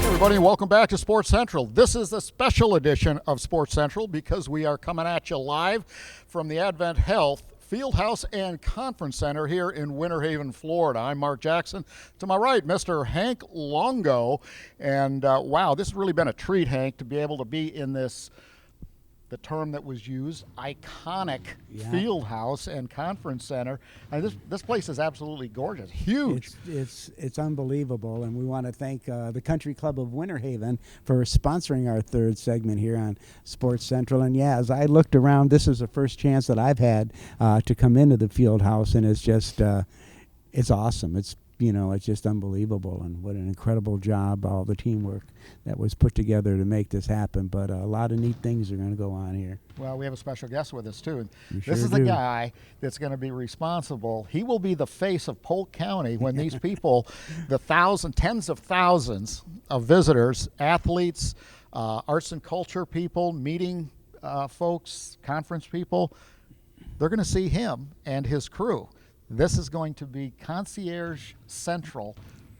Everybody, welcome back to Sports Central. This is a special edition of Sports Central because we are coming at you live from the AdventHealth Fieldhouse and Conference Center here in Winter Haven, Florida. I'm Mark Jackson. To my right, Mr. Hank Longo. And wow, this has really been a treat, Hank, to be able to be in this, the term that was used, iconic Fieldhouse and Conference Center. And this place is absolutely gorgeous, huge. It's unbelievable, and we want to thank the Country Club of Winter Haven for sponsoring our third segment here on Sports Central. And yeah, as I looked around, this is the first chance that I've had to come into the Fieldhouse, and it's just it's awesome. It's just unbelievable, and what an incredible job, all the teamwork that was put together to make this happen. But a lot of neat things are going to go on here. Well, we have a special guest with us, too. This is the guy that's going to be responsible. He will be the face of Polk County when these people, the tens of thousands of visitors, athletes, arts and culture people, meeting folks, conference people, they're going to see him and his crew. This is going to be concierge central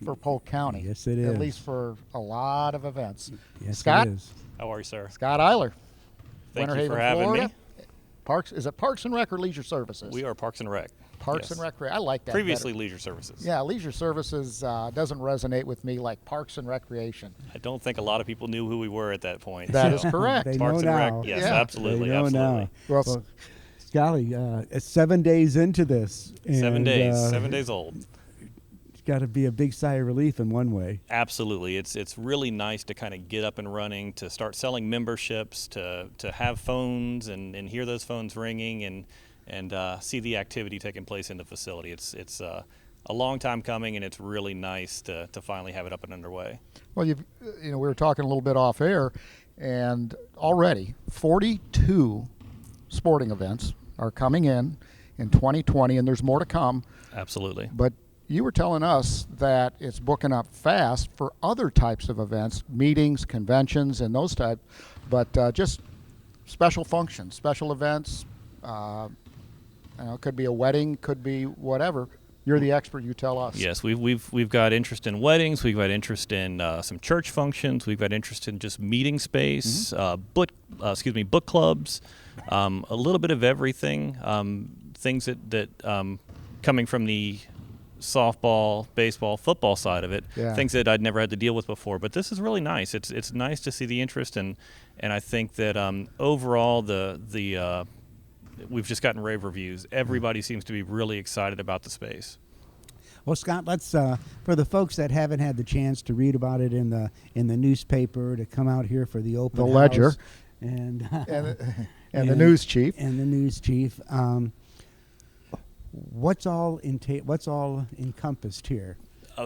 for Polk County. Yes, it is. At least for a lot of events. Yes, Scott? it is. How are you, sir? Scott Eilers. Thank Winter you for Haven, having Florida. me. Is it Parks and Rec or Leisure Services? We are Parks and Rec. Parks and Rec. I like that. Previously better. Leisure Services. Yeah, Leisure Services doesn't resonate with me like Parks and Recreation. I don't think a lot of people knew who we were at that point. That is correct. They Parks know and now. Rec. Yes, Yeah. absolutely. They know absolutely. now. Well, golly, it's 7 days into this. 7 and, days. 7 days old. It's got to be a big sigh of relief in one way. Absolutely. It's really nice to kind of get up and running, to start selling memberships, to have phones and hear those phones ringing and see the activity taking place in the facility. It's a long time coming, and it's really nice to finally have it up and underway. well, we were talking a little bit off air, and already 42 sporting events are coming in 2020, and there's more to come. Absolutely. But you were telling us that it's booking up fast for other types of events, meetings, conventions, and those type, but just special functions, special events. It could be a wedding, could be whatever. You're the expert. You tell us. Yes, we've got interest in weddings. We've got interest in some church functions. We've got interest in just meeting space, book clubs, a little bit of everything. Things that coming from the softball, baseball, football side of it, things that I'd never had to deal with before. But this is really nice. It's nice to see the interest, and I think that overall the we've just gotten rave reviews. Everybody seems to be really excited about the space. Well, Scott, let's for the folks that haven't had the chance to read about it in the newspaper, to come out here for the open The house, Ledger and the news chief What's all encompassed here?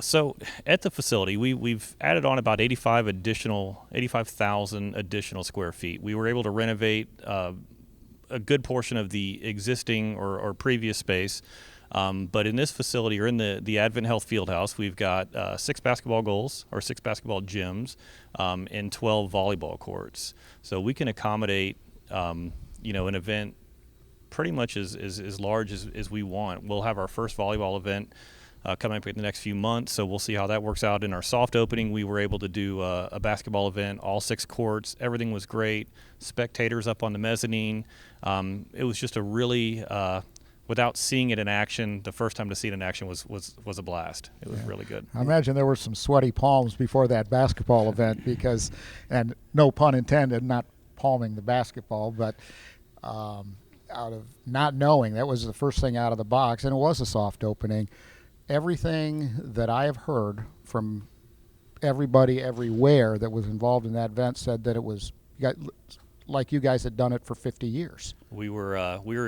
So at the facility, we've added on about 85,000 additional square feet. We were able to renovate a good portion of the existing or previous space. But in this facility, or in the AdventHealth Fieldhouse, we've got 6 basketball goals or 6 basketball gyms and 12 volleyball courts. So we can accommodate an event pretty much as large as we want. We'll have our first volleyball event coming up in the next few months. So we'll see how that works out. In our soft opening, we were able to do a basketball event, all 6 courts. Everything was great. Spectators up on the mezzanine. It was just a really, without seeing it in action, the first time to see it in action was a blast. It was really good. I imagine there were some sweaty palms before that basketball event because, and no pun intended, not palming the basketball, but out of not knowing, that was the first thing out of the box, and it was a soft opening. Everything that I have heard from everybody everywhere that was involved in that event said that it was like you guys had done it for 50 years. We were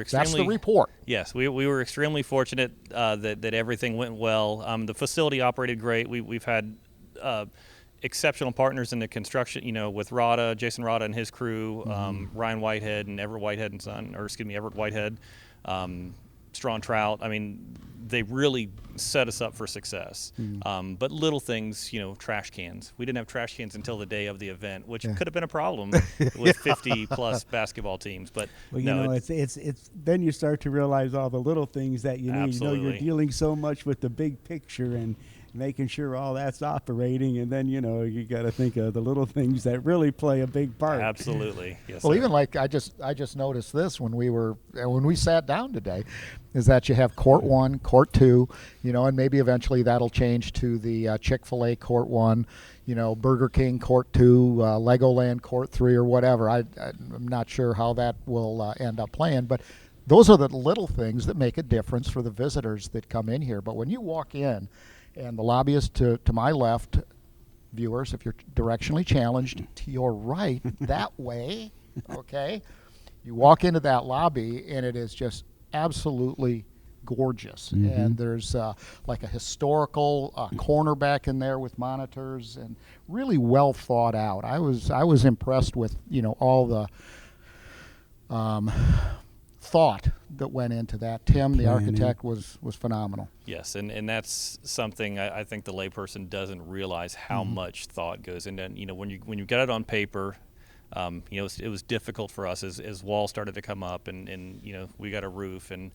extremely. That's the report. Yes, we were extremely fortunate that everything went well. The facility operated great. We've had exceptional partners in the construction. With Jason Rada and his crew, Ryan Whitehead and Everett Whitehead, Strawn Trout. I mean, they really set us up for success. But little things, trash cans. We didn't have trash cans until the day of the event, which could have been a problem with 50-plus basketball teams. But it's then you start to realize all the little things that you need. Absolutely. You're dealing so much with the big picture and making sure all that's operating, and then you got to think of the little things that really play a big part. Absolutely. Yes. Well, sir. even like I just noticed this when we sat down today, is that you have Court 1, Court 2, and maybe eventually that'll change to the Chick-fil-A Court 1, Burger King Court 2, Legoland Court 3, or whatever. I'm not sure how that will end up playing, but those are the little things that make a difference for the visitors that come in here. But when you walk in, and the lobby is to my left, viewers, if you're directionally challenged, to your right, that way, okay? You walk into that lobby, and it is just absolutely gorgeous. And there's like a historical corner back in there with monitors, and really well thought out. I was impressed with, all the thought that went into that. Tim, the architect, was phenomenal. Yes, and that's something I think the layperson doesn't realize how much thought goes into. When you get it on paper, it was difficult for us as walls started to come up, and we got a roof, and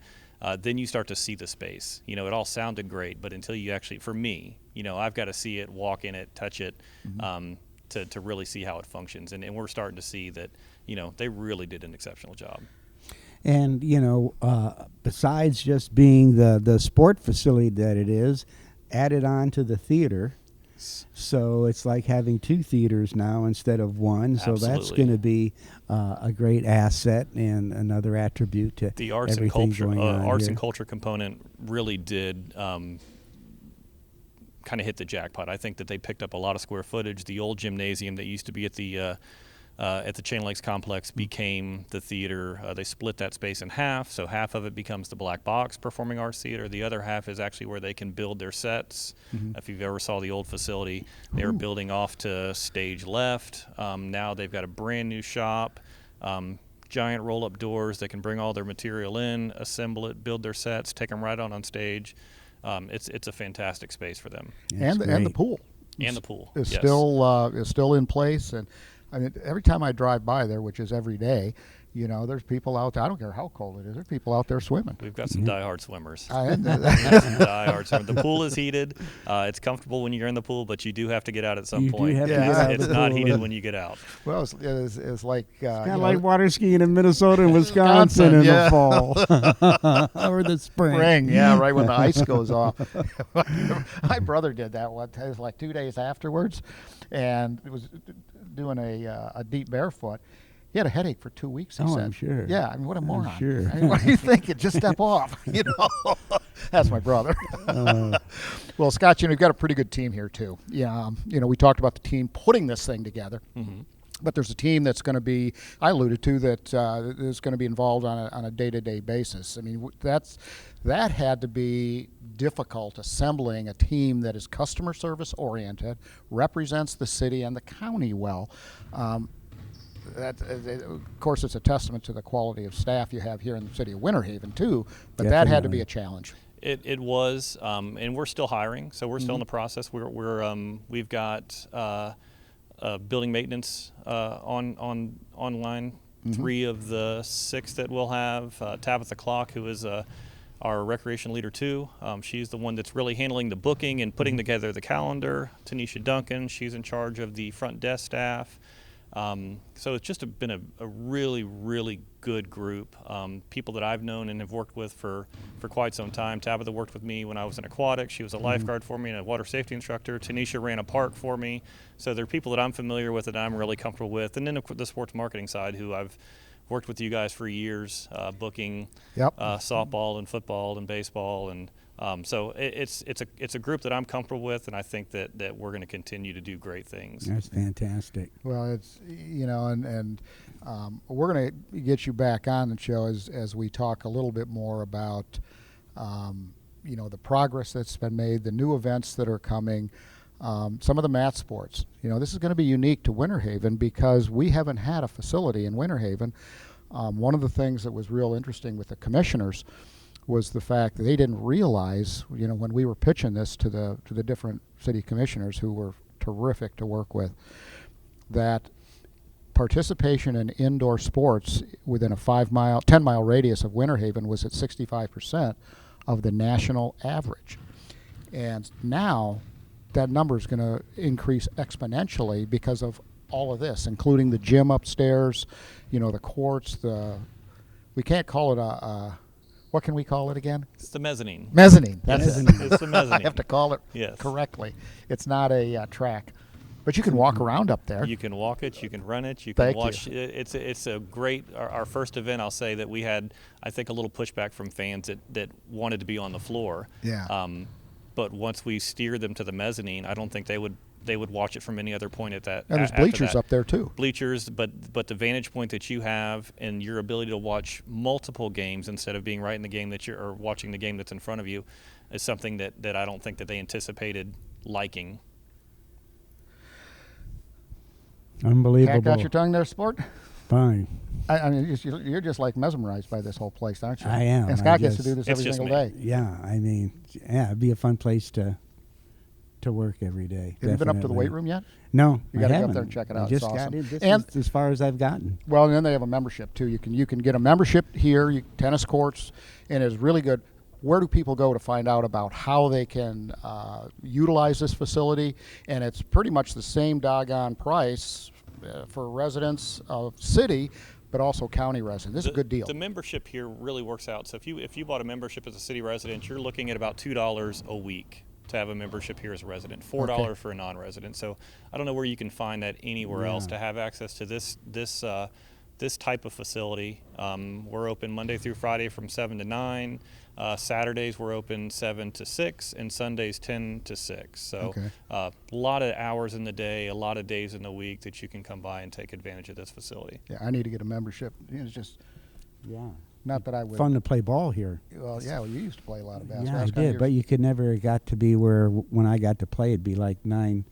then you start to see the space. It all sounded great, but until you actually, for me, I've got to see it, walk in it, touch it, to really see how it functions. And we're starting to see that they really did an exceptional job. And, besides just being the sport facility that it is, added on to the theater. So it's like having 2 theaters now instead of 1. Absolutely. So that's going to be a great asset and another attribute to the arts and culture. And culture component really did kind of hit the jackpot. I think that they picked up a lot of square footage. The old gymnasium that used to be at the Chain Lakes Complex became the theater. They split that space in half, so half of it becomes the Black Box Performing Arts Theater. The other half is actually where they can build their sets. If you've ever saw the old facility, they were building off to stage left. Now they've got a brand new shop, giant roll-up doors. They can bring all their material in, assemble it, build their sets, take them right on stage. It's a fantastic space for them. And the pool. And the pool is yes. still in place. And I mean, every time I drive by there, which is every day, there's people out there. I don't care how cold it is. There's people out there swimming. We've got some diehard swimmers. The pool is heated. It's comfortable when you're in the pool, but you do have to get out at some point. It's not heated when you get out. Well, it's like kind of like water skiing in Minnesota and Wisconsin in the fall or the spring. Yeah, right when the ice goes off. My brother did that one. It was like 2 days afterwards, and it was doing a deep barefoot. He had a headache for 2 weeks, he said. I'm sure. Yeah, I mean, what a moron. I'm sure. I mean, what are you thinking? Just step off, That's my brother. Well, Scott, you've got a pretty good team here, too. Yeah, we talked about the team putting this thing together. But there's a team that's going to be, I alluded to, that is going to be involved on a day-to-day basis. I mean, that had to be difficult, assembling a team that is customer service oriented, represents the city and the county well. Of course, it's a testament to the quality of staff you have here in the city of Winter Haven, too, but Definitely. that had to be a challenge. It was, and we're still hiring, so we're still in the process. We've got building maintenance online. 3 of the 6 that we'll have. Tabitha Clock, who is a our recreation leader too. She's the one that's really handling the booking and putting together the calendar. Tanisha Duncan, she's in charge of the front desk staff. So it's just been a really, really good group. People that I've known and have worked with for quite some time. Tabitha worked with me when I was in aquatics. She was a lifeguard for me and a water safety instructor. Tanisha ran a park for me. So they're people that I'm familiar with that I'm really comfortable with. And then the sports marketing side, who I've worked with you guys for years, booking softball and football and baseball, and so it's a group that I'm comfortable with, and I think that we're going to continue to do great things. That's fantastic. Well, it's and we're going to get you back on the show as we talk a little bit more about the progress that's been made, the new events that are coming. Some of the mat sports. This is going to be unique to Winter Haven because we haven't had a facility in Winter Haven. One of the things that was real interesting with the commissioners was the fact that they didn't realize, when we were pitching this to the different city commissioners, who were terrific to work with, that participation in indoor sports within a 10-mile radius of Winter Haven was at 65% of the national average. And now that number is going to increase exponentially because of all of this, including the gym upstairs, the courts, we can't call it what can we call it again? It's the mezzanine. Mezzanine. That's it. It's the mezzanine. I have to call it correctly. It's not a track. But you can walk around up there. You can walk it. You can run it. You can watch. It's a great. Our first event, I'll say that we had, I think, a little pushback from fans that wanted to be on the floor. Yeah. But once we steered them to the mezzanine, I don't think they would watch it from any other point at that. And there's bleachers up there too. Bleachers, but the vantage point that you have and your ability to watch multiple games instead of being right in the game or watching the game that's in front of you is something that I don't think that they anticipated liking. Unbelievable. Cat got your tongue there, Sport? Fine. I mean, you're just like mesmerized by this whole place, aren't you? I am. And Scott gets to do this every single day. Yeah, it'd be a fun place to work every day. Have you been up to the weight room yet? No, you got to get up there and check it out. Just it's awesome. got in. This is as far as I've gotten. Well, and then they have a membership too. You can get a membership here, tennis courts, and it's really good. Where do people go to find out about how they can utilize this facility? And it's pretty much the same doggone price for residents of city, but also county residents. This is a good deal. The membership here really works out. So if you bought a membership as a city resident, you're looking at about $2 a week to have a membership here as a resident, $4 for a non-resident. So I don't know where you can find that anywhere else to have access to this type of facility. We're open Monday through Friday from 7 to 9. Saturdays we're open 7 to 6, and Sundays 10 to 6. So a lot of hours in the day, a lot of days in the week that you can come by and take advantage of this facility. Yeah, I need to get a membership. It's just not that I would. Fun to play ball here. Well, you used to play a lot of basketball. Yeah, I did, but you could never got to be where when I got to play, it'd be like 9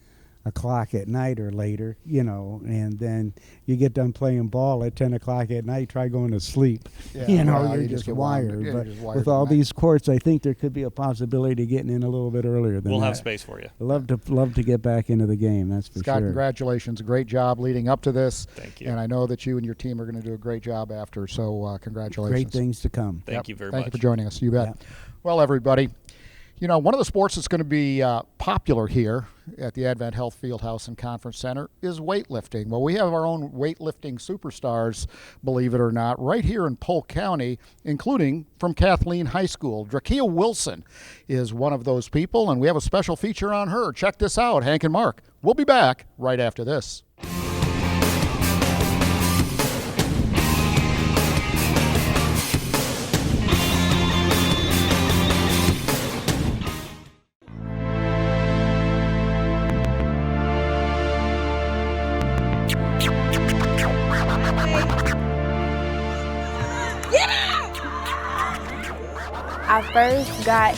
o'clock at night or later, and then you get done playing ball at 10 o'clock at night, try going to sleep. Yeah, you're just wired. But with all these courts, I think there could be a possibility of getting in a little bit earlier than we'll that. have space for you. Love to get back into the game, that's for Scott, sure. congratulations. Great job leading up to this. Thank you. And I know that you and your team are going to do a great job after, so congratulations. Great things to come. Thank you very much. Thank you for joining us. You bet. Yep. Well, everybody, one of the sports that's going to be popular here at the AdventHealth Fieldhouse and Conference Center is weightlifting. Well, we have our own weightlifting superstars, believe it or not, right here in Polk County, including from Kathleen High School. Drac'Kia Wilson is one of those people, and we have a special feature on her. Check this out, Hank and Mark. We'll be back right after this. I first got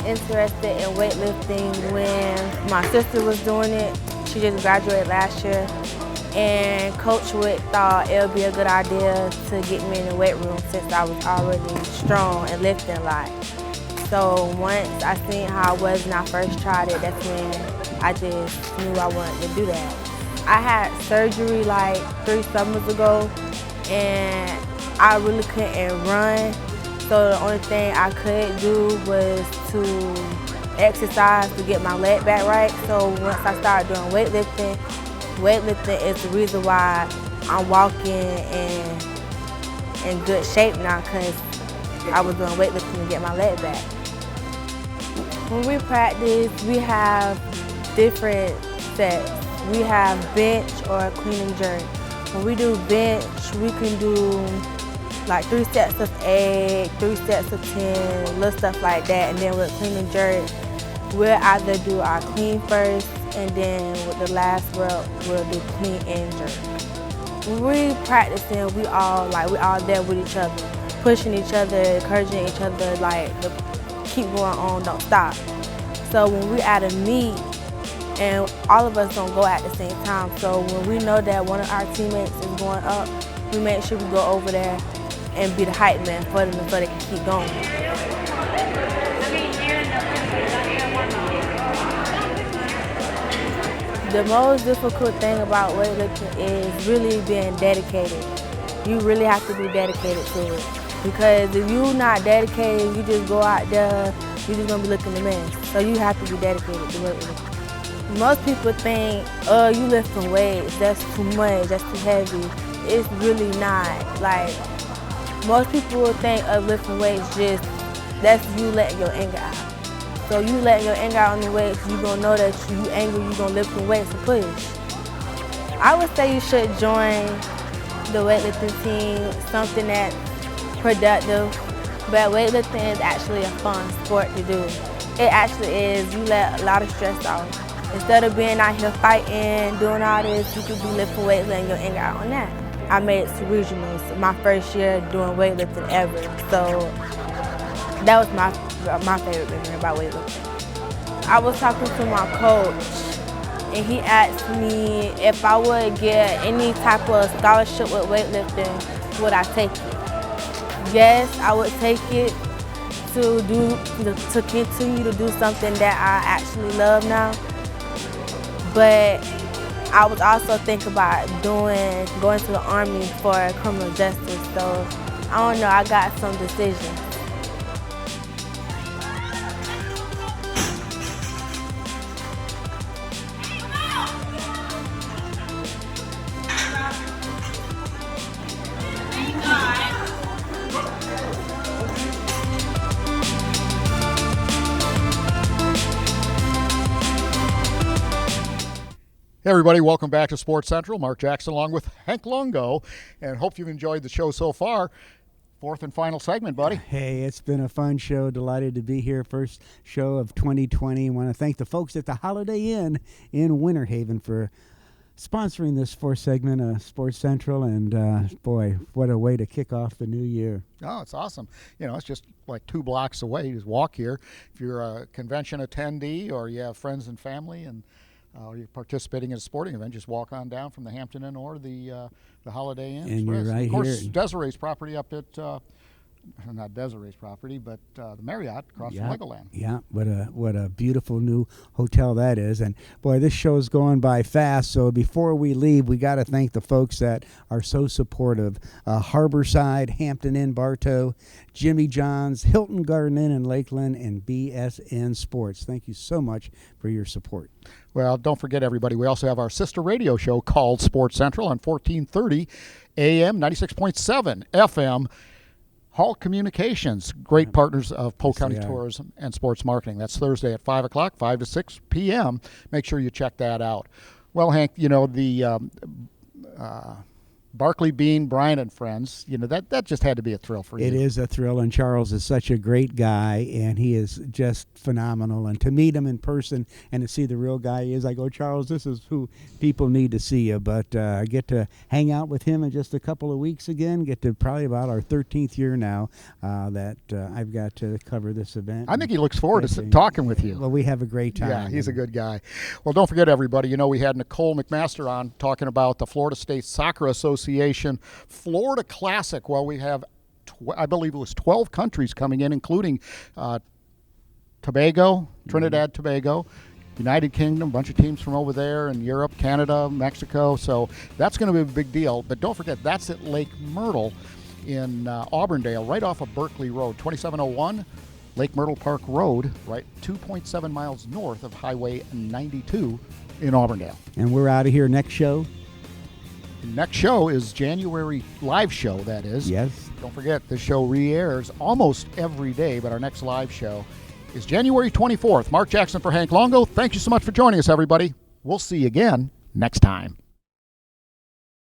interested in weightlifting when my sister was doing it. She just graduated last year, and Coach Witt thought it would be a good idea to get me in the weight room since I was already strong and lifting a lot. So once I seen how it was and I first tried it, that's when I just knew I wanted to do that. I had surgery like 3 summers ago, and I really couldn't run. So the only thing I could do was to exercise to get my leg back right. So once I started doing weightlifting is the reason why I'm walking in good shape now, because I was doing weightlifting to get my leg back. When we practice, we have different sets. We have bench or clean and jerk. When we do bench, we can do like 3 sets of 8, 3 sets of 10, little stuff like that. And then with clean and jerk, we'll either do our clean first, and then with the last rep, we'll do clean and jerk. When we practicing, we all there with each other, pushing each other, encouraging each other, like to keep going on, don't stop. So when we at a meet, and all of us don't go at the same time, so when we know that one of our teammates is going up, we make sure we go over there and be the hype man for them so they can keep going. The most difficult thing about weightlifting is really being dedicated. You really have to be dedicated to it. Because if you're not dedicated, you just go out there, you're just gonna be looking a mess. So you have to be dedicated to weightlifting. Most people think, oh, you lifting weights, that's too much, that's too heavy. It's really not. Like, most people think of lifting weights that's you letting your anger out. So you letting your anger out on the weights, you gonna know that you angry, you gonna lift the weights and push. I would say you should join the weightlifting team, something that's productive, but weightlifting is actually a fun sport to do. It actually is. You let a lot of stress off. Instead of being out here fighting, doing all this, you could be lifting weights, letting your anger out on that. I made it to regionals my first year doing weightlifting ever, so that was my favorite memory about weightlifting. I was talking to my coach, and he asked me if I would get any type of scholarship with weightlifting, would I take it? Yes, I would take it to continue to do something that I actually love now. But I was also thinking about going to the Army for criminal justice. So I don't know, I got some decisions. Hey everybody, welcome back to Sports Central. Mark Jackson along with Hank Longo, and hope you've enjoyed the show so far. Fourth and final segment, buddy. Hey, it's been a fun show. Delighted to be here. First show of 2020. I want to thank the folks at the Holiday Inn in Winter Haven for sponsoring this fourth segment of Sports Central, and boy, what a way to kick off the new year. Oh, it's awesome. You know, it's just like 2 blocks away. You just walk here. If you're a convention attendee or you have friends and family and you're participating in a sporting event, just walk on down from the Hampton Inn or the Holiday Inn. And you're right of course, here. Desiree's property up at, not Desiree's property, but the Marriott across from Legoland. Yeah, what a beautiful new hotel that is. And boy, this show's going by fast. So before we leave, we got to thank the folks that are so supportive. Harborside, Hampton Inn, Bartow, Jimmy John's, Hilton Garden Inn in Lakeland, and BSN Sports. Thank you so much for your support. Well, don't forget, everybody, we also have our sister radio show called Sports Central on 1430 AM, 96.7 FM. Hall Communications, great partners of Polk County Tourism and Sports Marketing. That's Thursday at 5 o'clock, 5 to 6 p.m. Make sure you check that out. Well, Hank, you know, the Barkley, Bean, Bryant, and friends, you know, that just had to be a thrill for you. It is a thrill, and Charles is such a great guy, and he is just phenomenal. And to meet him in person and to see the real guy he is, I go, Charles, this is who people need to see you. But I get to hang out with him in just a couple of weeks again, get to probably about our 13th year now that I've got to cover this event. I think he looks forward to talking with you. Well, we have a great time. Yeah, he's a good guy. Well, don't forget, everybody, you know, we had Nicole McMaster on talking about the Florida State Soccer Association Florida Classic. Well, we have, I believe it was 12 countries coming in, including Tobago, Trinidad, Tobago, United Kingdom, a bunch of teams from over there, and Europe, Canada, Mexico. So that's going to be a big deal. But don't forget, that's at Lake Myrtle. in Auburndale, right off of Barkley Road, 2701 Lake Myrtle Park Road, right 2.7 miles north of Highway 92 in Auburndale. And we're out of here. Next show? The next show is January live show, that is. Yes. Don't forget, this show re-airs almost every day, but our next live show is January 24th. Mark Jackson for Hank Longo. Thank you so much for joining us, everybody. We'll see you again next time.